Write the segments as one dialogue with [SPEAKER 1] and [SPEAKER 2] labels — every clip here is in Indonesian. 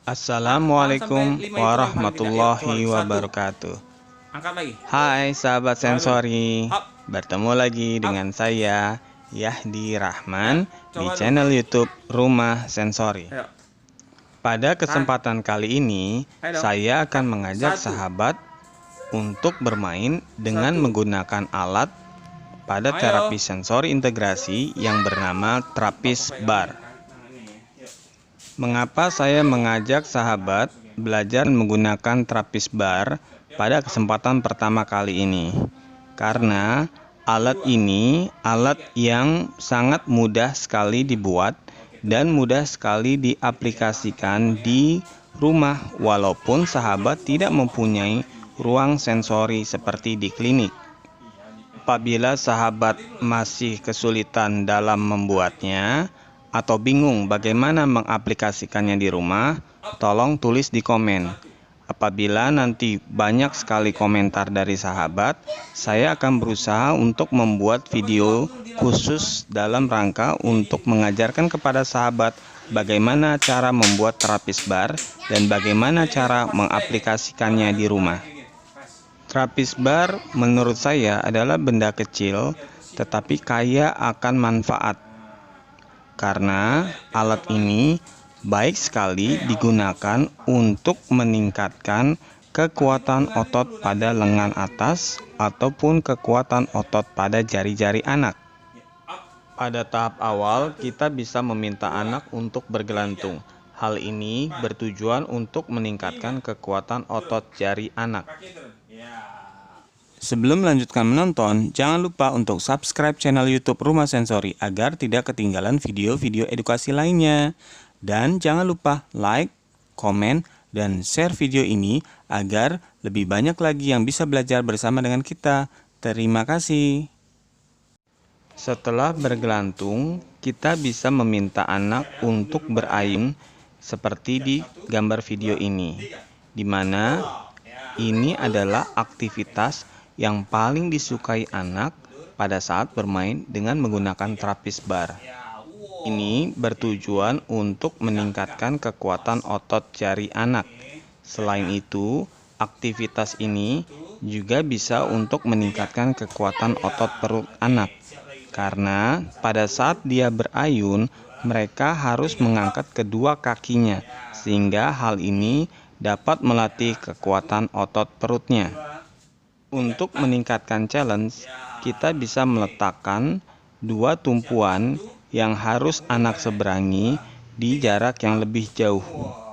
[SPEAKER 1] Assalamualaikum warahmatullahi wabarakatuh.
[SPEAKER 2] Angkat lagi.
[SPEAKER 1] Hai sahabat sensori,
[SPEAKER 2] Hop.
[SPEAKER 1] bertemu lagi dengan saya Yahdi Rahman di
[SPEAKER 2] Coba
[SPEAKER 1] channel YouTube Rumah Sensori.
[SPEAKER 2] Ayo.
[SPEAKER 1] Pada kesempatan kali ini,
[SPEAKER 2] Ayo dong.
[SPEAKER 1] saya akan mengajak
[SPEAKER 2] Satu.
[SPEAKER 1] sahabat untuk bermain dengan
[SPEAKER 2] Satu.
[SPEAKER 1] menggunakan alat pada
[SPEAKER 2] Ayo.
[SPEAKER 1] terapi sensori integrasi yang bernama Trapis Bar. Mengapa saya mengajak sahabat belajar menggunakan Trapis Bar pada kesempatan pertama kali ini? Karena alat ini alat yang sangat mudah sekali dibuat dan mudah sekali diaplikasikan di rumah walaupun sahabat tidak mempunyai ruang sensori seperti di klinik. Apabila sahabat masih kesulitan dalam membuatnya atau bingung bagaimana mengaplikasikannya di rumah, tolong tulis di komen. Apabila nanti banyak sekali komentar dari sahabat, saya akan berusaha untuk membuat video khusus dalam rangka untuk mengajarkan kepada sahabat bagaimana cara membuat Trapis Bar dan bagaimana cara mengaplikasikannya di rumah. Trapis Bar menurut saya adalah benda kecil tetapi kaya akan manfaat. Karena alat ini baik sekali digunakan untuk meningkatkan kekuatan otot pada lengan atas ataupun kekuatan otot pada jari-jari anak. Pada tahap awal, kita bisa meminta anak untuk bergelantung. Hal ini bertujuan untuk meningkatkan kekuatan otot jari anak. Sebelum melanjutkan menonton, jangan lupa untuk subscribe channel YouTube Rumah Sensori agar tidak ketinggalan video-video edukasi lainnya. Dan jangan lupa like, komen, dan share video ini agar lebih banyak lagi yang bisa belajar bersama dengan kita. Terima kasih. Setelah bergelantung, kita bisa meminta anak untuk berayun seperti di gambar video ini, di mana ini adalah aktivitas yang paling disukai anak pada saat bermain dengan menggunakan Trapis Bar. Ini bertujuan untuk meningkatkan kekuatan otot jari anak. Selain itu, aktivitas ini juga bisa untuk meningkatkan kekuatan otot perut anak. Karena pada saat dia berayun, mereka harus mengangkat kedua kakinya, sehingga hal ini dapat melatih kekuatan otot perutnya. Untuk meningkatkan challenge, kita bisa meletakkan dua tumpuan yang harus anak seberangi di jarak yang lebih jauh.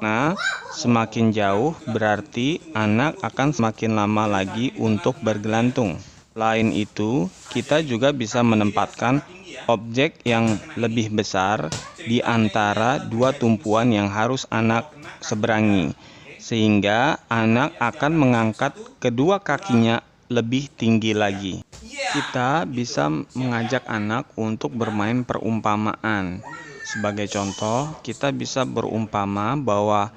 [SPEAKER 1] Nah, semakin jauh berarti anak akan semakin lama lagi untuk bergelantung. Selain itu, kita juga bisa menempatkan objek yang lebih besar di antara dua tumpuan yang harus anak seberangi, sehingga anak akan mengangkat kedua kakinya lebih tinggi lagi. Kita bisa mengajak anak untuk bermain perumpamaan. Sebagai contoh, kita bisa berumpama bahwa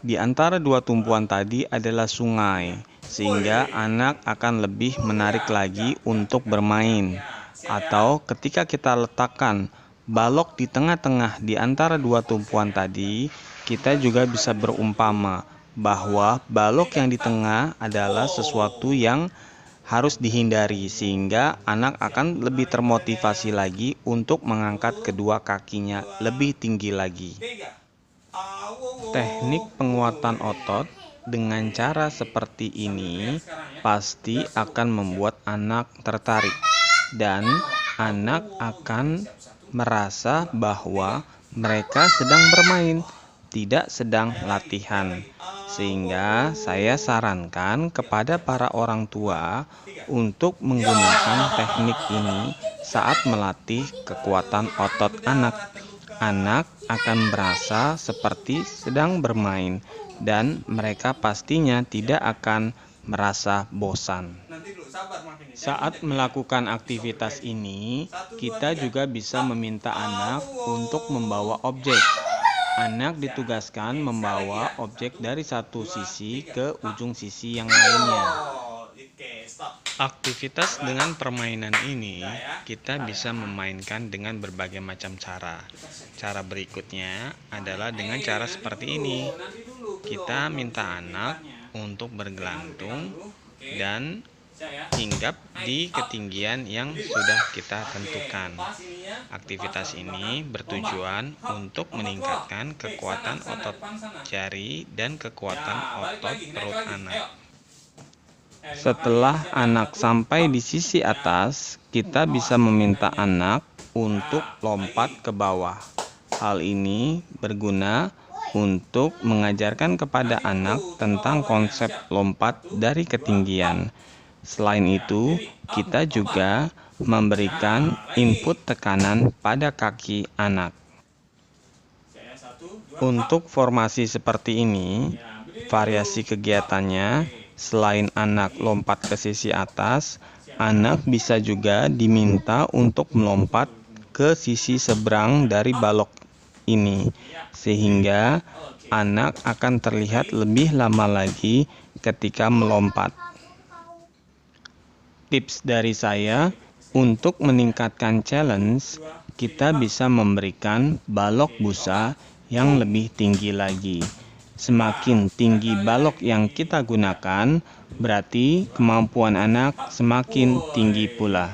[SPEAKER 1] di antara dua tumpuan tadi adalah sungai, sehingga anak akan lebih menarik lagi untuk bermain. Atau ketika kita letakkan balok di tengah-tengah di antara dua tumpuan tadi, kita juga bisa berumpama bahwa balok yang di tengah adalah sesuatu yang harus dihindari, sehingga anak akan lebih termotivasi lagi untuk mengangkat kedua kakinya lebih tinggi lagi. Teknik penguatan otot dengan cara seperti ini pasti akan membuat anak tertarik dan anak akan merasa bahwa mereka sedang bermain, tidak sedang latihan. Sehingga saya sarankan kepada para orang tua untuk menggunakan teknik ini saat melatih kekuatan otot anak. Anak akan merasa seperti sedang bermain dan mereka pastinya tidak akan merasa bosan. Saat melakukan aktivitas ini, kita juga bisa meminta anak untuk membawa objek. Anak ditugaskan membawa objek dari satu sisi ke ujung sisi yang lainnya. Aktivitas dengan permainan ini kita bisa memainkan dengan berbagai macam cara. Cara berikutnya adalah dengan cara seperti ini. kita minta anak untuk bergelantung dan hinggap di ketinggian yang sudah kita tentukan. Aktivitas ini bertujuan untuk meningkatkan kekuatan otot jari dan kekuatan otot perut anak. Setelah anak sampai di sisi atas, kita bisa meminta anak untuk lompat ke bawah. Hal ini berguna untuk mengajarkan kepada anak tentang konsep lompat dari ketinggian. Selain itu, kita juga memberikan input tekanan pada kaki anak. Untuk formasi seperti ini, variasi kegiatannya, selain anak lompat ke sisi atas, anak bisa juga diminta untuk melompat ke sisi seberang dari balok ini, sehingga anak akan terlihat lebih lama lagi ketika melompat. Tips dari saya, untuk meningkatkan challenge, kita bisa memberikan balok busa yang lebih tinggi lagi. Semakin tinggi balok yang kita gunakan, berarti kemampuan anak semakin tinggi pula.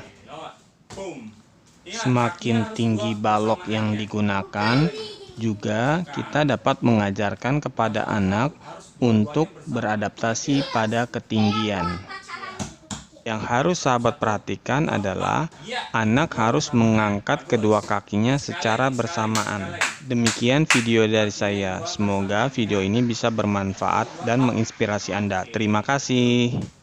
[SPEAKER 1] Semakin tinggi balok yang digunakan, juga kita dapat mengajarkan kepada anak untuk beradaptasi pada ketinggian. Yang harus sahabat perhatikan adalah anak harus mengangkat kedua kakinya secara bersamaan. Demikian video dari saya. Semoga video ini bisa bermanfaat dan menginspirasi Anda. Terima kasih.